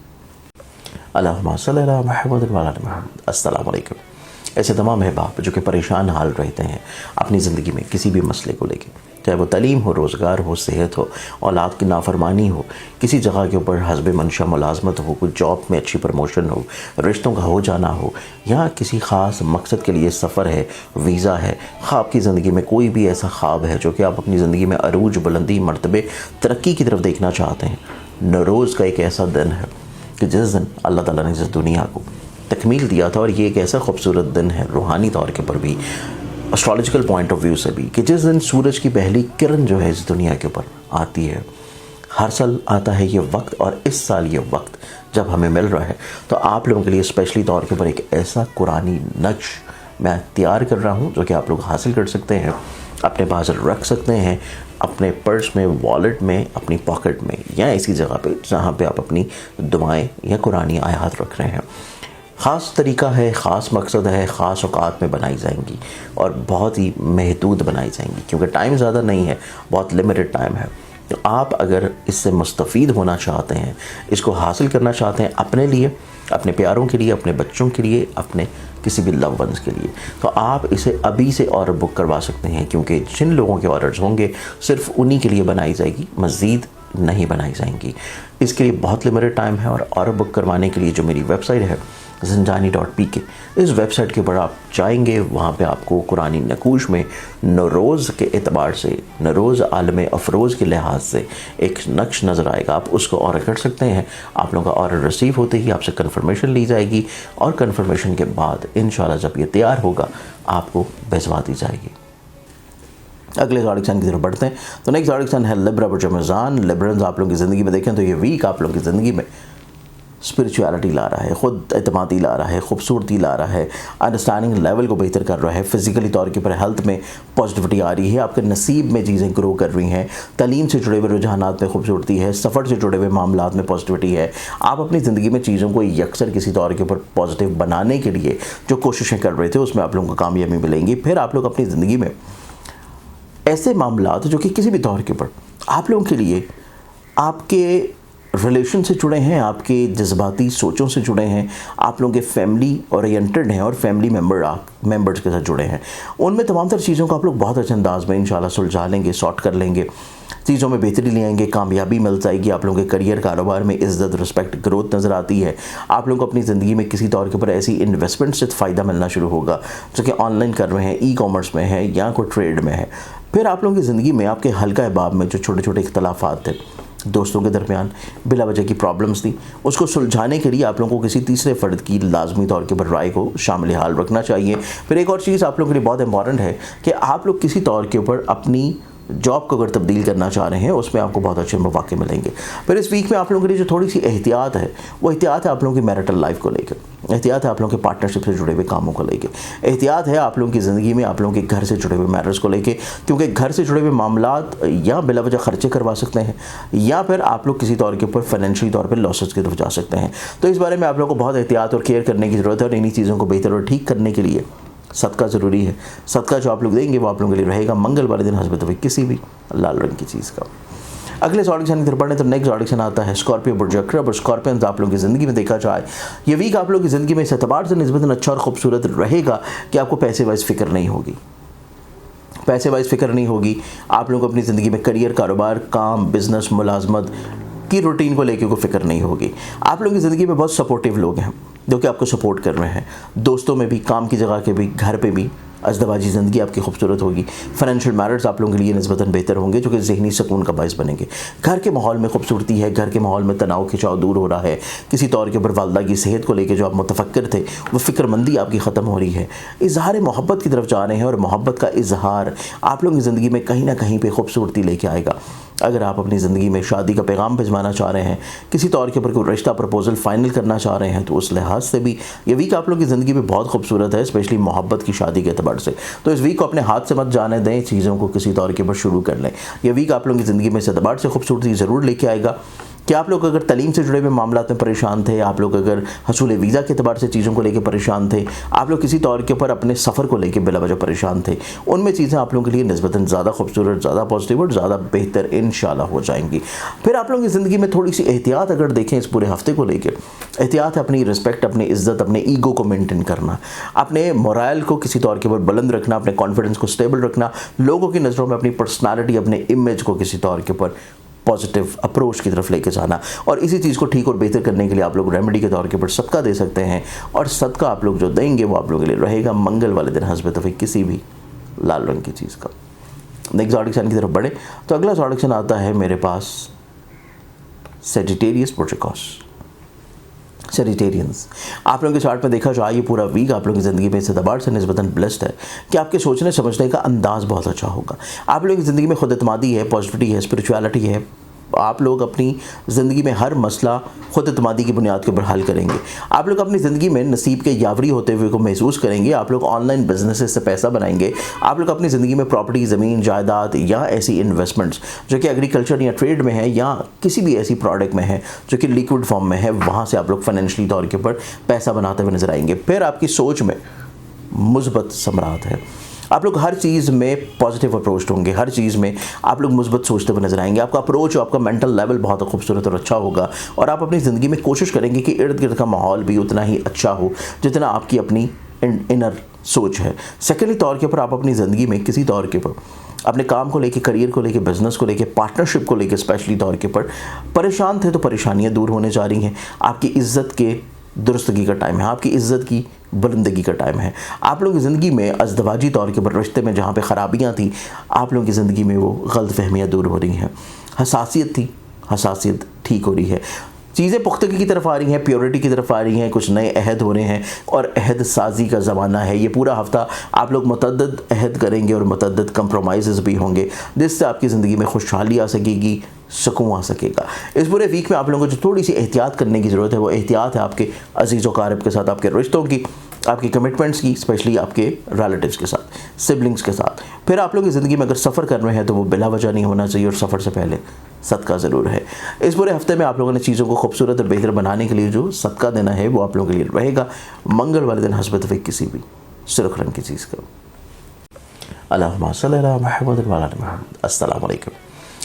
अस्सलाम वालेकुम। ऐसे तमाम अहबाब जो कि परेशान हाल रहते हैं अपनी ज़िंदगी में किसी भी मसले को लेकर, चाहे वो तालीम हो, रोज़गार हो, सेहत हो, औलाद की नाफरमानी हो, किसी जगह के ऊपर हस्ब मंशा मुलाजमत हो, कोई जॉब में अच्छी प्रमोशन हो, रिश्तों का हो जाना हो, या किसी ख़ास मकसद के लिए सफ़र है, वीज़ा है, ख्वाब की ज़िंदगी में कोई भी ऐसा ख्वाब है जो कि आप अपनी ज़िंदगी में अरूज, बुलंदी, मर्तबे, तरक्की की तरफ देखना चाहते हैं। नौरोज़ का एक ऐसा दिन है कि जिस दिन अल्लाह ताला ने इस दुनिया को तकमील दिया था, और ये एक ऐसा खूबसूरत दिन है रूहानी तौर के ऊपर भी, एस्ट्रोलॉजिकल पॉइंट ऑफ व्यू से भी, कि जिस दिन सूरज की पहली किरण जो है इस दुनिया के ऊपर आती है। हर साल आता है ये वक्त, और इस साल ये वक्त जब हमें मिल रहा है तो आप लोगों के लिए स्पेशली तौर के ऊपर एक ऐसा कुरानी नक्श मैं तैयार कर रहा हूँ जो कि आप लोग हासिल कर सकते हैं, अपने पास रख सकते हैं, अपने पर्स में, वॉलेट में, अपनी पॉकेट में, या ऐसी जगह पे जहाँ पे आप अपनी दुआएं या कुरानी आयात रख रहे हैं। ख़ास तरीका है, ख़ास मकसद है, ख़ास औकात में बनाई जाएंगी और बहुत ही महदूद बनाई जाएंगी, क्योंकि टाइम ज़्यादा नहीं है, बहुत लिमिटेड टाइम है। तो आप अगर इससे मुस्तफ़ीद होना चाहते हैं, इसको हासिल करना चाहते हैं अपने लिए, अपने प्यारों के लिए, अपने बच्चों के लिए, अपने किसी भी लव वंस के लिए, तो आप इसे अभी से ऑर्डर बुक करवा सकते हैं, क्योंकि जिन लोगों के ऑर्डर्स होंगे सिर्फ उन्हीं के लिए बनाई जाएगी, मज़ीद नहीं बनाई जाएंगी। इसके लिए बहुत लिमिटेड टाइम है, और ऑर्डर बुक करवाने के लिए जो मेरी वेबसाइट है zinjani.pk, इस वेबसाइट के ऊपर आप जाएंगे, वहाँ पे आपको कुरानी नकूश में नौरोज़ के एतबार से, नौरोज़ आलम अफरोज़ के लिहाज से एक नक्श नज़र आएगा। आप उसको ऑर्डर कर सकते हैं। आप लोगों का ऑर्डर रिसीव होते ही आपसे कन्फर्मेशन ली जाएगी, और कन्फर्मेशन के बाद इंशाल्लाह जब ये तैयार होगा आपको भिजवा दी जाएगी। अगले ज़ोडिक साइन की तरफ बढ़ते हैं। तो नेक्स्ट ज़ोडिक साइन है लिब्रा बुर्ज रमज़ान। लिब्रन्स आप लोगों की ज़िंदगी में देखें तो ये वीक आप लोगों की ज़िंदगी में स्पिरिचुअलिटी ला रहा है, ख़ुद एतमादी ला रहा है, खूबसूरती ला रहा है, अंडरस्टैंडिंग लेवल को बेहतर कर रहा है, फिज़िकली तौर के ऊपर हेल्थ में पॉजिटिविटी आ रही है, आपके नसीब में चीज़ें ग्रो कर रही हैं, तालीम से जुड़े हुए रुझानात में खूबसूरती है, सफ़र से जुड़े हुए मामलात में पॉजिटिविटी है। आप अपनी ज़िंदगी में चीज़ों को यकसर किसी तौर के ऊपर पॉजिटिव बनाने के लिए जो कोशिशें कर रहे थे उसमें आप लोगों को कामयाबी मिलेंगी। फिर आप लोग अपनी ज़िंदगी में ऐसे मामलात जो कि किसी भी तौर के ऊपर आप लोगों के लिए आपके रिलेशन से जुड़े हैं, आपके जज्बाती सोचों से जुड़े हैं, आप लोगों के फैमिली ओरिएंटेड हैं और फैमिली मेंबर्स के साथ जुड़े हैं, उनमें तमाम तरह चीज़ों को आप लोग बहुत अच्छे अंदाज में इंशाल्लाह सुलझा लेंगे, सॉर्ट कर लेंगे, चीज़ों में बेहतरी ले आएंगे, कामयाबी मिल जाएगी। आप लोगों के करियर, कारोबार में इज़्ज़त, रिस्पेक्ट, ग्रोथ नज़र आती है। आप लोगों को अपनी ज़िंदगी में किसी तौर के ऊपर ऐसी इन्वेस्टमेंट से फ़ायदा मिलना शुरू होगा जो कि ऑनलाइन कर रहे हैं, ई कॉमर्स में है या कोई ट्रेड में है। फिर आप लोगों की ज़िंदगी में आपके हल्का अहबाब में जो छोटे छोटे इख्तलाफात थे, दोस्तों के दरमियान बिला वजह की प्रॉब्लम्स थी, उसको सुलझाने के लिए आप लोगों को किसी तीसरे फ़र्द की लाजमी तौर के ऊपर राय को शामिल हाल रखना चाहिए। फिर एक और चीज़ आप लोगों के लिए बहुत इंपॉर्टेंट है कि आप लोग किसी तौर के ऊपर अपनी जॉब को अगर तब्दील करना चाह रहे हैं उसमें आपको बहुत अच्छे मौके मिलेंगे। फिर इस वीक में आप लोगों के लिए जो थोड़ी सी एहतियात है वो एहतियात है आप लोगों की मैरिटल लाइफ को लेकर, एहतियात है आप लोगों के पार्टनरशिप से जुड़े हुए कामों को लेकर, एहतियात है आप लोगों की ज़िंदगी में आप लोगों के घर से जुड़े हुए मैटर्स को लेकर, क्योंकि घर से जुड़े हुए मामलात या बिला वजह खर्चे करवा सकते हैं या फिर आप लोग किसी तौर के ऊपर फाइनेंशियली तौर पर लॉसेस की तरफ जा सकते हैं। तो इस बारे में आप लोगों को बहुत एहतियात और केयर करने की ज़रूरत है, और इन्हीं चीज़ों को बेहतर और ठीक करने के लिए सदका ज़रूरी है। सदका जो आप लोग देंगे वो आप लोगों के लिए रहेगा मंगल वाले दिन हस्बत हुई किसी भी लाल रंग की चीज़ का। अगले ज़ोडिक साइन की तरफ बढ़े तो नेक्स्ट ज़ोडिक साइन आता है स्कॉर्पियो बुर्ज अक़रब। और स्कॉर्पियंस आप लोगों की ज़िंदगी में देखा जाए ये वीक आप लोगों की ज़िंदगी में इस एतबार से निस्बतन अच्छा और खूबसूरत रहेगा कि आपको पैसे वाइज फ़िक्र नहीं होगी, पैसे वाइज फ़िक्र नहीं होगी। आप लोगों को अपनी ज़िंदगी में करियर, कारोबार, काम, बिजनेस, मुलाजमत की रूटीन को लेकर कोई फ़िक्र नहीं होगी। आप लोगों की ज़िंदगी में बहुत सपोर्टिव लोग हैं जो कि आपको सपोर्ट कर रहे हैं, दोस्तों में भी, काम की जगह के भी, घर पे भी। अज़दवाजी ज़िंदगी आपकी खूबसूरत होगी। फाइनेंशियल मैटर्स आप लोगों के लिए निस्बतन बेहतर होंगे जो कि ज़हनी सुकून का बायस बनेंगे। घर के माहौल में खूबसूरती है, घर के माहौल में तनाव खिंचाव दूर हो रहा है। किसी तौर के ऊपर वालदा की सेहत को लेकर जो आप मुतफक्किर थे वो फ़िक्रमंदी आपकी ख़त्म हो रही है। इजहार मोहब्बत की तरफ जा रहे हैं और मोहब्बत का इजहार आप लोगों की ज़िंदगी में कहीं ना कहीं पर खूबसूरती लेके आएगा। अगर आप अपनी ज़िंदगी में शादी का पैगाम भिजवाना चाह रहे हैं, किसी तौर के ऊपर कोई रिश्ता प्रपोजल फाइनल करना चाह रहे हैं, तो उस लिहाज से भी ये वीक आप लोगों की ज़िंदगी में बहुत खूबसूरत है, स्पेशली मोहब्बत की शादी के अतबार से। तो इस वीक को अपने हाथ से मत जाने दें, चीज़ों को किसी तौर के ऊपर शुरू कर लें। ये वीक आप लोगों की ज़िंदगी में इस अतबार से खूबसूरती ज़रूर लेके आएगा कि आप लोग अगर तालीम से जुड़े हुए मामलात में परेशान थे, आप लोग अगर हसूल वीज़ा के अतबार से चीज़ों को लेकर परेशान थे, आप लोग किसी तौर के ऊपर अपने सफ़र को लेकर बिला वजह परेशान थे, उनमें चीज़ें आप लोगों के लिए निस्बतन ज़्यादा खूबसूरत, ज़्यादा पॉजिटिव और ज़्यादा बेहतर इंशाल्लाह हो जाएंगी। फिर आप लोगों की ज़िंदगी में थोड़ी सी एहतियात अगर देखें इस पूरे हफ्ते को लेकर, एहतियात है अपनी रिस्पेक्ट, अपनी इज़्ज़त, अपने ईगो को मेंटेन करना, अपने मोरल को किसी तौर के ऊपर बुलंद रखना, अपने कॉन्फिडेंस को स्टेबल रखना, लोगों की नज़रों में अपनी पर्सनालिटी, अपने इमेज को किसी तौर के ऊपर पॉजिटिव अप्रोच की तरफ लेके जाना। और इसी चीज़ को ठीक और बेहतर करने के लिए आप लोग रेमेडी के तौर के ऊपर सदका दे सकते हैं, और सदका आप लोग जो देंगे वो आप लोगों के लिए रहेगा मंगल वाले दिन हस्ब तौफीक किसी भी लाल रंग की चीज़ का। नेक्स्ट ज़ोडिक साइन की तरफ बढ़े तो अगला ज़ोडिक साइन आता है मेरे पास सेजिटेरियस प्रोटोकॉस। सेजिटेरियंस, आप लोगों के चार्ट में देखा जाए ये पूरा वीक आप लोगों की ज़िंदगी में इस एतबार से निस्बतन ब्लेस्ड है कि आपके सोचने समझने का अंदाज़ बहुत अच्छा होगा। आप लोगों की ज़िंदगी में खुद एतमादी है, पॉजिटिविटी है, स्पिरिचुअलिटी है। आप लोग अपनी ज़िंदगी में हर मसला खुद एतमादी की बुनियाद के ऊपर हल करेंगे। आप लोग अपनी ज़िंदगी में नसीब के यावरी होते हुए को महसूस करेंगे। आप लोग ऑनलाइन बिजनेसेस से पैसा बनाएंगे। आप लोग अपनी ज़िंदगी में प्रॉपर्टी, ज़मीन, जायदाद या ऐसी इन्वेस्टमेंट्स जो कि एग्रीकल्चर या ट्रेड में है या किसी भी ऐसी प्रोडक्ट में है जो कि लिक्विड फॉर्म में है, वहाँ से आप लोग फाइनेंशियली तौर के ऊपर पैसा बनाते हुए नजर आएंगे। फिर आपकी सोच में मुस्बत समरात है। आप लोग हर चीज़ में पॉजिटिव अप्रोच होंगे, हर चीज़ में आप लोग मुस्बत सोचते हुए नजर आएंगे। आपका अप्रोच और आपका मेंटल लेवल बहुत खूबसूरत और अच्छा होगा, और आप अपनी ज़िंदगी में कोशिश करेंगे कि इर्द गिर्द का माहौल भी उतना ही अच्छा हो जितना आपकी अपनी इनर सोच है। सेकेंडली तौर के ऊपर आप अपनी ज़िंदगी में किसी तौर के ऊपर अपने काम को लेके, करियर को लेके, बिजनेस को लेके, पार्टनरशिप को लेके स्पेशली तौर के ऊपर परेशान थे तो परेशानियाँ दूर होने जा रही हैं। आपकी इज़्ज़त के दुरुस्तगी का टाइम है, आपकी इज़्ज़त की बुलंदगी का टाइम है। आप लोगों की ज़िंदगी में अज़दवाजी तौर के ऊपर रिश्ते में जहाँ पे ख़राबियाँ थी, आप लोगों की ज़िंदगी में वो गलत फहमियाँ दूर हो रही हैं। हसासियत थी, हसासियत ठीक हो रही है। चीज़ें पुख्तगी की तरफ आ रही हैं, प्योरिटी की तरफ आ रही हैं, कुछ नए अहद हो रहे हैं और अहद साजी का ज़माना है। ये पूरा हफ्ता आप लोग मुतअद्दिद अहद करेंगे और मुतअद्दिद कंप्रोमाइज़ भी होंगे, जिससे आपकी ज़िंदगी में खुशहाली आ सकेगी, सुकून आ सकेगा। इस पूरे वीक में आप लोगों को जो थोड़ी सी एहतियात करने की ज़रूरत है वो एहतियात है आपके अजीज़ व क़ारिब के साथ, आपके रिश्तों की, आपकी कमिटमेंट्स की, स्पेशली आपके रिलेटिव्स के साथ, सिबलिंग्स के साथ। फिर आप लोग की ज़िंदगी में अगर सफ़र कर रहे हैं तो वो बिला वजह नहीं होना चाहिए और सफ़र से पहले सदका ज़रूर है। इस पूरे हफ्ते में आप लोगों ने चीज़ों को खूबसूरत और बेहतर बनाने के लिए जो सदका देना है वो आप लोगों के लिए रहेगा मंगल वाले दिन हस्ब तौफीक किसी भी सुर्ख रंग की चीज़ का। अल्लाहुम्मा सल्ली अला मुहम्मद व अला आलि मुहम्मद। अस्सलामु अलैकुम।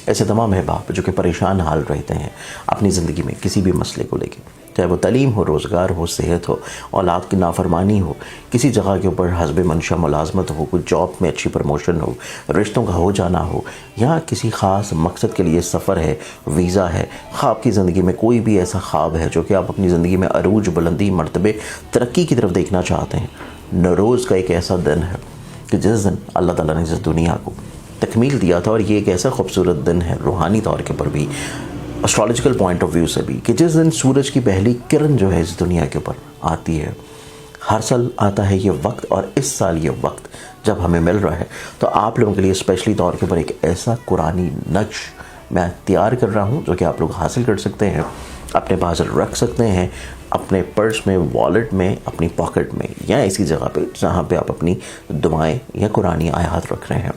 ऐसे तमाम अहबाब जो कि परेशान हाल रहते हैं अपनी ज़िंदगी में किसी भी मसले को लेकर, चाहे वो तालीम हो, रोज़गार हो, सेहत हो, औलाद की नाफरमानी हो, किसी जगह के ऊपर हस्ब मंशा मुलाजमत हो, कोई जॉब में अच्छी प्रमोशन हो, रिश्तों का हो जाना हो, या किसी ख़ास मकसद के लिए सफ़र है, वीज़ा है, ख्वाब की ज़िंदगी में कोई भी ऐसा ख्वाब है जो कि आप अपनी ज़िंदगी में अरूज, बुलंदी, मरतबे, तरक्की की तरफ देखना चाहते हैं। नौरोज़ का एक ऐसा दिन है कि जिस दिन अल्लाह ताला ने इस दुनिया को तकमील दिया था, और ये एक ऐसा खूबसूरत दिन है रूहानी तौर के ऊपर भी, एस्ट्रोलॉजिकल पॉइंट ऑफ व्यू से भी, कि जिस दिन सूरज की पहली किरण जो है इस दुनिया के ऊपर आती है। हर साल आता है ये वक्त, और इस साल ये वक्त जब हमें मिल रहा है तो आप लोगों के लिए स्पेशली तौर के ऊपर एक ऐसा कुरानी नक्श मैं तैयार कर रहा हूँ जो कि आप लोग हासिल कर सकते हैं, अपने पास रख सकते हैं, अपने पर्स में, वॉलेट में, अपनी पॉकेट में, या ऐसी जगह पे जहाँ पे आप अपनी दुआएं या कुरानी आयात रख रहे हैं।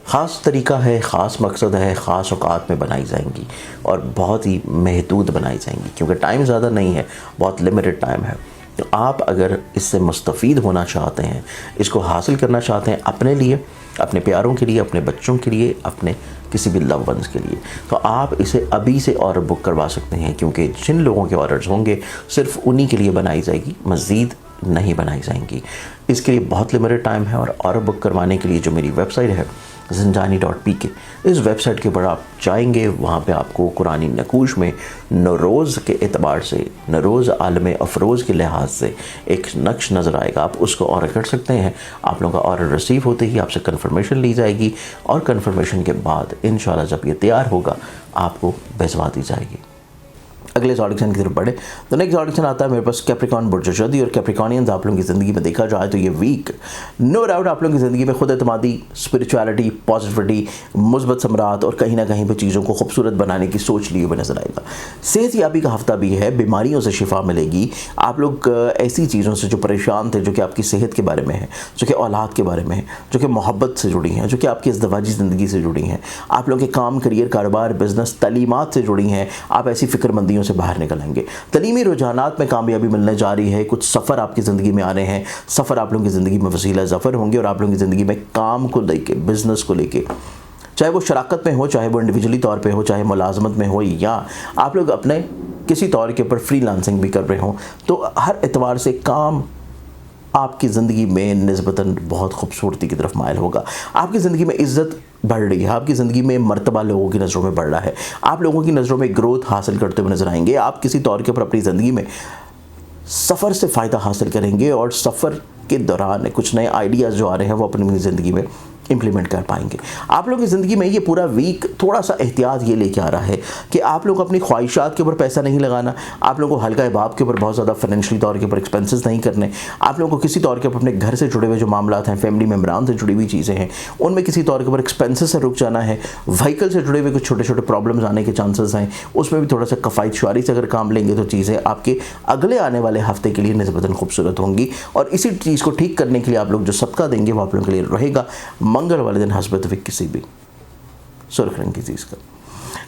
ख़ास तरीका है, ख़ास मकसद है, ख़ास औकात में बनाई जाएंगी और बहुत ही महदूद बनाई जाएंगी, क्योंकि टाइम ज़्यादा नहीं है, बहुत लिमिटेड टाइम है। तो आप अगर इससे मुस्तफ़ीद होना चाहते हैं, इसको हासिल करना चाहते हैं अपने लिए, अपने प्यारों के लिए, अपने बच्चों के लिए, अपने किसी भी लव वंस के लिए, तो आप इसे अभी से ऑर्डर बुक करवा सकते हैं, क्योंकि जिन लोगों के ऑर्डर्स होंगे सिर्फ उन्हीं के लिए बनाई जाएगी, मज़ीद नहीं बनाई जाएंगी। इसके लिए बहुत लिमिटेड टाइम है, और ऑर्डर बुक करवाने के लिए जो मेरी वेबसाइट है zinjani.pk, इस वेबसाइट के ऊपर आप जाएंगे, वहाँ पे आपको कुरानी नकूश में नौरोज़ के एतबार से, नौरोज़ आलम अफरोज़ के लिहाज से एक नक्श नज़र आएगा। आप उसको ऑर्डर कर सकते हैं। आप लोगों का ऑर्डर रिसीव होते ही आपसे कन्फर्मेशन ली जाएगी, और कन्फर्मेशन के बाद इंशाल्लाह जब ये तैयार होगा आपको भिजवा दी जाएगी। अगले ऑडिक्शन की तरफ बढ़े तो नेक्स्ट ऑडिक्शन आता है मेरे पास कैप्रिकॉन बुर्जशदी। और कैप्रिकॉनियंस आप लोगों की ज़िंदगी में देखा जाए तो ये वीक नो डाउट आप लोगों की ज़िंदगी में खुद एतमादी, स्पिरिचुअलिटी, पॉजिटिविटी, मुस्बत सम्राट और कहीं ना कहीं पर चीज़ों को खूबसूरत बनाने की सोच लिए हुए नजर आएगा। सेहत याबी का हफ्ता भी है, बीमारियों से शिफा मिलेगी। आप लोग ऐसी चीज़ों से जो परेशान थे, जो कि आपकी सेहत के बारे में है, जो कि औलाद के बारे में है, जो कि मोहब्बत से जुड़ी हैं, जो कि आपकी इज़्दिवाजी ज़िंदगी से जुड़ी हैं, आप लोगों के काम, करियर, कारोबार, बिजनेस, तलीमात से जुड़ी हैं, आप ऐसी फ़िक्रमंदियों से बाहर निकल आएंगे। तलीमी रुझानात में कामयाबी मिलने जा रही है। कुछ सफ़र आपकी ज़िंदगी में आ रहे हैं। सफ़र आप लोगों की ज़िंदगी में वसीला ज़फ़र होंगे और आप लोगों की ज़िंदगी में काम को लेके, बिज़नेस को लेके, चाहे वो शराकत में हो, चाहे वो इंडिविजुअली तौर पे हो, चाहे मुलाजमत में हो, या आप लोग अपने किसी तौर के ऊपर फ्रीलांसिंग भी कर रहे हो, तो हर एतबार से काम आपकी ज़िंदगी में निस्बतन बहुत खूबसूरती की तरफ मायल होगा। आपकी ज़िंदगी में इज़्ज़त बढ़ रही है, आपकी ज़िंदगी में मर्तबा लोगों की नज़रों में बढ़ रहा है, आप लोगों की नज़रों में ग्रोथ हासिल करते हुए नजर आएंगे। आप किसी तौर के ऊपर अपनी ज़िंदगी में सफ़र से फ़ायदा हासिल करेंगे और सफ़र के दौरान कुछ नए आइडियाज़ जो आ रहे हैं वो अपनी ज़िंदगी में इंप्लीमेंट कर पाएंगे। आप लोगों की ज़िंदगी में ये पूरा वीक थोड़ा सा एहतियात ये लेके आ रहा है कि आप लोग अपनी ख्वाहिशात के ऊपर पैसा नहीं लगाना, आप लोगों को हल्का हिबाब के ऊपर बहुत ज़्यादा फाइनेंशियली तौर के ऊपर एक्सपेंसेस नहीं करने, आप लोगों को किसी तौर के ऊपर अपने घर से जुड़े हुए जो मामला हैं, फैमिली मेम्बरान से जुड़ी हुई चीज़ें हैं, उनमें किसी तौर के ऊपर एक्सपेंसेस से रुक जाना है। व्हीकल से जुड़े हुए कुछ छोटे छोटे प्रॉब्लम्स आने के चांसेस हैं, उसमें भी थोड़ा सा कफ़ायत शुआरी से अगर काम लेंगे तो चीज़ें आपके अगले आने वाले हफ्ते के लिए निस्बतन खूबसूरत होंगी। और इसी चीज़ को ठीक करने के लिए आप लोग जो सदका देंगे वो आप लोगों के लिए रहेगा मंगल वाले दिन हस्बत किसी भी सुर्ख रंग की चीज़ का।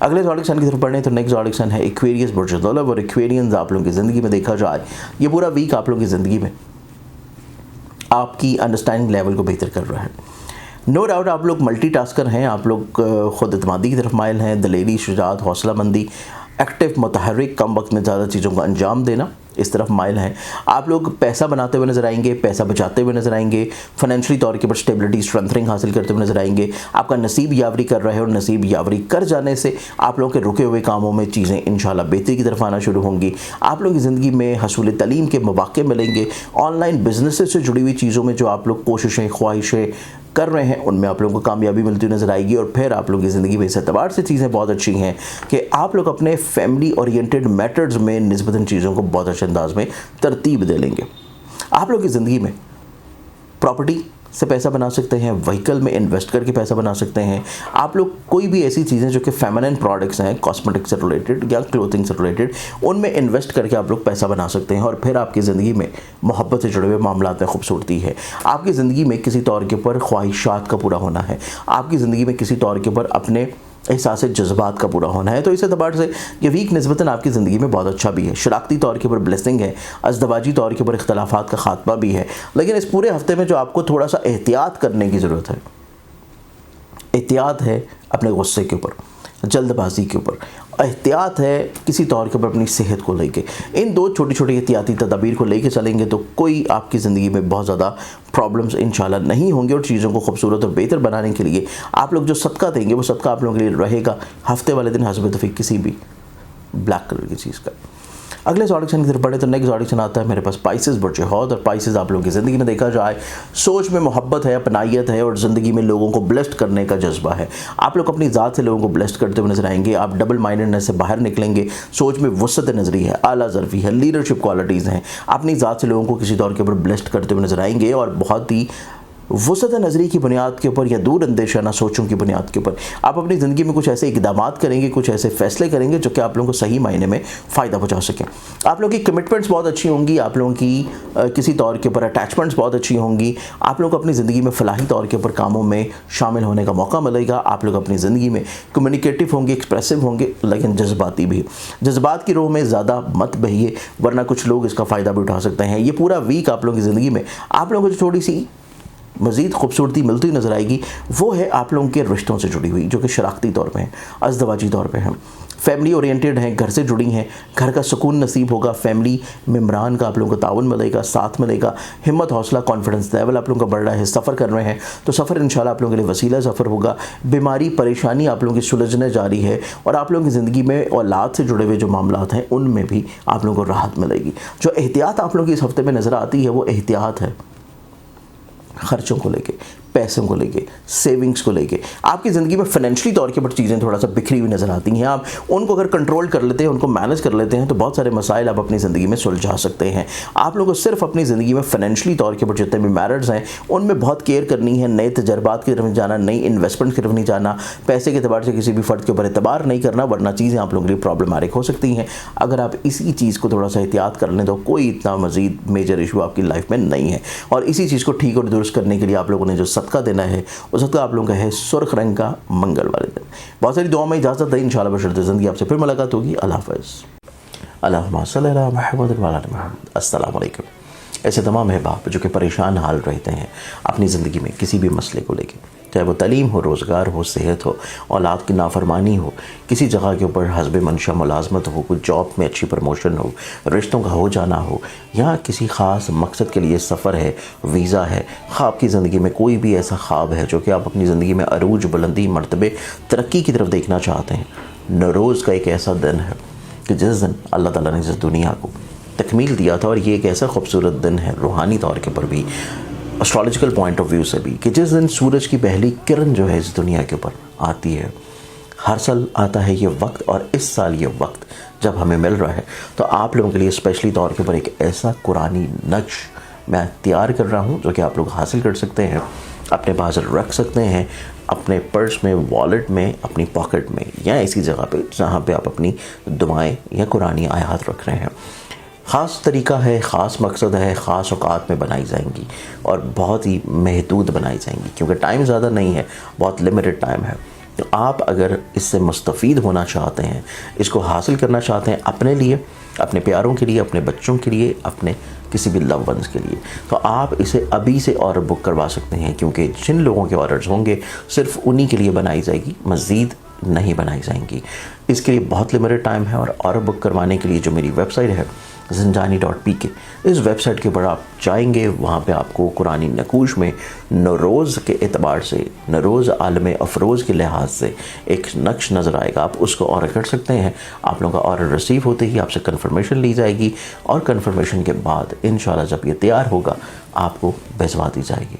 अगले ऑडिक्शन की तरफ बढ़ने तो नेक्स्ट ऑडिक्शन है एक्वेरियस बुर्जदौलत। और एक्वेरियंस आप लोगों की ज़िंदगी में देखा जाए ये पूरा वीक आप लोगों की ज़िंदगी में आपकी अंडरस्टैंडिंग लेवल को बेहतर कर रहा है। नो डाउट आप लोग मल्टीटास्कर हैं, आप लोग खुद एतमादी की तरफ माइल हैं। दलेरी, शुजात, हौसलामंदी, एक्टिव, मुतहर्रिक, कम वक्त में ज़्यादा चीज़ों को अंजाम देना, इस तरफ माइल हैं। आप लोग पैसा बनाते हुए नजर आएंगे, पैसा बचाते हुए नजर आएंगे, फाइनेंशियली तौर के ऊपर स्टेबिलिटी, स्ट्रेंथनिंग हासिल करते हुए नजर आएंगे। आपका नसीब यावरी कर रहा है और नसीब यावरी कर जाने से आप लोगों के रुके हुए कामों में चीज़ें इंशाल्लाह बेहतरी की तरफ आना शुरू होंगी। आप लोगों की ज़िंदगी में हसूल तलीम के मौके मिलेंगे। ऑनलाइन बिजनेस से जुड़ी हुई चीज़ों में जो आप लोग कोशिशें, ख्वाहिशें कर रहे हैं उनमें आप लोगों को कामयाबी मिलती हुई नजर आएगी। और फिर आप लोगों की ज़िंदगी में इस एतबार से चीज़ें बहुत अच्छी हैं कि आप लोग अपने फैमिली ओरिएंटेड मैटर्स में निस्बतन चीज़ों को बहुत अच्छे अंदाज में तरतीब दे लेंगे। आप लोग की ज़िंदगी में प्रॉपर्टी से पैसा बना सकते हैं, व्हीकल में इन्वेस्ट करके पैसा बना सकते हैं। आप लोग कोई भी ऐसी चीज़ें जो कि फेमिनिन प्रोडक्ट्स हैं, कॉस्मेटिक्स से रिलेटेड या क्लोथिंग से रिलेटेड, उनमें इन्वेस्ट करके आप लोग पैसा बना सकते हैं। और फिर आपकी ज़िंदगी में मोहब्बत से जुड़े हुए मामला में खूबसूरती है। आपकी ज़िंदगी में किसी तौर के ऊपर ख्वाहिशात का पूरा होना है, आपकी ज़िंदगी में किसी तौर के ऊपर अपने एहसास जज्बात का पूरा होना है। तो इस एतबार से ये वीक निस्बतन आपकी ज़िंदगी में बहुत अच्छा भी है। शराकती तौर के ऊपर ब्लेसिंग है, अज़दवाजी तौर के ऊपर इख्तलाफात का खात्मा भी है। लेकिन इस पूरे हफ्ते में जो आपको थोड़ा सा एहतियात करने की ज़रूरत है, एहतियात है अपने गुस्से के ऊपर, जल्दबाजी के ऊपर, एहतियात है किसी तौर के ऊपर अपनी सेहत को लेके। इन दो छोटी छोटी एहतियाती तदाबीर को लेके चलेंगे तो कोई आपकी ज़िंदगी में बहुत ज़्यादा प्रॉब्लम्स इंशाल्लाह नहीं होंगे। और चीज़ों को खूबसूरत और बेहतर बनाने के लिए आप लोग जो सदका देंगे वो सदका आप लोगों के लिए रहेगा हफ्ते वाले दिन हस्ब तौफीक किसी भी ब्लैक कलर की चीज़ का। अगले ऑडिक्शन की तरफ बढ़े तो नेक्स्ट ऑडिक्शन आता है मेरे पास स्पाइसेस बुर्ज हौद। और स्पाइसेस आप लोगों की ज़िंदगी में देखा जाए सोच में मोहब्बत है, अपनाइयत है और ज़िंदगी में लोगों को ब्लेस्ड करने का जज्बा है। आप लोग अपनी ज़ात से लोगों को ब्लेस्ड करते हुए नजर आएंगे। आप डबल माइंडेडनेस से बाहर निकलेंगे, सोच में वसत नज़री है, आला ज़रफ़ी है, लीडरशिप क्वालिटीज़ हैं। अपनी ज़ात से लोगों को किसी तौर के ऊपर ब्लेस्ड करते हुए नजर आएंगे और बहुत ही वसत नज़री की बुनियाद के ऊपर या दूर अंदेशाना सोचों की बुनियाद के ऊपर आप अपनी ज़िंदगी में कुछ ऐसे इकदामात करेंगे, कुछ ऐसे फैसले करेंगे जो कि आप लोगों को सही मायने में फ़ायदा पहुंचा सकें। आप लोगों की कमिटमेंट्स बहुत अच्छी होंगी, आप लोगों की किसी तौर के ऊपर अटैचमेंट्स बहुत अच्छी होंगी। आप लोगों को अपनी ज़िंदगी में फ़लाही तौर के ऊपर कामों में शामिल होने का मौका मिलेगा। आप लोग अपनी ज़िंदगी में कम्युनिकेटिव होंगे, एक्सप्रेसिव होंगे, लेकिन जज्बाती भी। जज्बात की रोह में ज़्यादा मत बहिए वरना कुछ लोग इसका फ़ायदा भी उठा सकते हैं। ये पूरा वीक आप लोगों की ज़िंदगी में आप लोगों को जो थोड़ी सी मज़ीद खूबसूरती मिलती हुई नज़र आएगी वो है आप लोगों के रिश्तों से जुड़ी हुई, जो कि शराकती तौर पे हैं, अज़दवाजी तौर पे हैं, फैमिली ओरिएंटेड हैं, घर से जुड़ी हैं, घर का सुकून नसीब होगा, फैमिली मेम्बरान का आप लोगों को ताउन मिलेगा, साथ मिलेगा, हिम्मत, हौसला, कॉन्फिडेंस लेवल आप लोगों का बढ़ रहा है। सफ़र कर रहे हैं तो सफ़र इंशाल्लाह आप लोगों के लिए वसीला सफ़र होगा। बीमारी, परेशानी आप लोगों की सुलझने जारी है और आप लोगों की ज़िंदगी में औलाद से जुड़े हुए जो मामला हैं उनमें भी आप लोगों को राहत मिलेगी। जो एहतियात आप लोगों की इस हफ्ते में नज़र आती है वो एहतियात है खर्चों को लेके, पैसों को लेके, सेविंग्स को लेके आपकी ज़िंदगी में फाइनेंशियली तौर के ऊपर चीज़ें थोड़ा सा बिखरी हुई नज़र आती हैं। आप उनको अगर कंट्रोल कर लेते हैं, उनको मैनेज कर लेते हैं, तो बहुत सारे मसाइल आप अपनी ज़िंदगी में सुलझा सकते हैं। आप लोगों को सिर्फ अपनी ज़िंदगी में फाइनेंशियली तौर के ऊपर जितने भी मैटर्स हैं उनमें बहुत केयर करनी है। नए तजर्बात की तरफ नहीं जाना, नई इन्वेस्टमेंट की तरफ नहीं जाना, पैसे के एतबार से किसी भी फ़र्द के ऊपर एतबार नहीं करना, वरना चीज़ें आप लोगों के लिए प्रॉब्लमेटिक हो सकती हैं। अगर आप इसी चीज़ को थोड़ा सा एहतियात कर लें तो कोई इतना मज़ीद मेजर इशू आपकी लाइफ में नहीं है। और इसी चीज़ को ठीक और दुरुस्त करने के लिए आप लोगों ने जो सदका देना है, वो सदका आप लोगों का है सुर्ख रंग का मंगल वाले दिन। बहुत सारी दुआ में इजाज़त दें, इंशाअल्लाह बशरत ज़िंदगी आपसे फिर मुलाकात होगी। अल्लाह हाफ़िज़। अल्लाहुम्मा सल्ली अला मुहम्मद व अला आलि मुहम्मद। अस्सलामु अलैकुम। ऐसे तमाम अहबाब जो कि परेशान हाल रहते हैं अपनी ज़िंदगी में किसी भी मसले को लेकर, चाहे वो तालीम हो, रोज़गार हो, सेहत हो, औलाद की नाफरमानी हो, किसी जगह के ऊपर हस्ब मंशा मुलाजमत हो, कोई जॉब में अच्छी प्रमोशन हो, रिश्तों का हो जाना हो, या किसी ख़ास मकसद के लिए सफ़र है, वीज़ा है, ख्वाब की ज़िंदगी में कोई भी ऐसा ख्वाब है जो कि आप अपनी ज़िंदगी में अरूज, बुलंदी, मर्तबे, तरक्की की तरफ देखना चाहते हैं। नौरोज़ का एक ऐसा दिन है कि जिस दिन अल्लाह ताला ने इस दुनिया को तकमील दिया था, और ये एक ऐसा खूबसूरत दिन है रूहानी तौर के ऊपर भी, एस्ट्रोलॉजिकल पॉइंट ऑफ व्यू से भी, कि जिस दिन सूरज की पहली किरण जो है इस दुनिया के ऊपर आती है। हर साल आता है ये वक्त, और इस साल ये वक्त जब हमें मिल रहा है तो आप लोगों के लिए स्पेशली तौर के ऊपर एक ऐसा कुरानी नक्श मैं तैयार कर रहा हूँ जो कि आप लोग हासिल कर सकते हैं, अपने पास रख सकते हैं, अपने पर्स में, वॉलेट में, अपनी पॉकेट में, या ऐसी जगह पे जहाँ पे आप अपनी दुआएं या कुरानी आयात रख रहे हैं। ख़ास तरीका है, ख़ास मकसद है, ख़ास औकात में बनाई जाएंगी और बहुत ही महदूद बनाई जाएंगी, क्योंकि टाइम ज़्यादा नहीं है, बहुत लिमिटेड टाइम है। तो आप अगर इससे मुस्तफ़ीद होना चाहते हैं, इसको हासिल करना चाहते हैं अपने लिए, अपने प्यारों के लिए, अपने बच्चों के लिए, अपने किसी भी लव वंस के लिए, तो आप इसे अभी से ऑर्डर बुक करवा सकते हैं, क्योंकि जिन लोगों के ऑर्डर्स होंगे सिर्फ उन्हीं के लिए बनाई जाएगी, मज़ीद नहीं बनाई जाएंगी। इसके लिए बहुत लिमिटेड टाइम है, और ऑर्डर बुक करवाने के लिए जो मेरी वेबसाइट है zinjani.pk, इस वेबसाइट के ऊपर आप जाएंगे, वहाँ पे आपको कुरानी नकूश में नौरोज़ के एतबार से, नौरोज़ आलम अफरोज़ के लिहाज से एक नक्श नज़र आएगा। आप उसको ऑर्डर कर सकते हैं। आप लोगों का ऑर्डर रिसीव होते ही आपसे कन्फर्मेशन ली जाएगी, और कन्फर्मेशन के बाद इंशाल्लाह जब ये तैयार होगा आपको भिजवा दी जाएगी।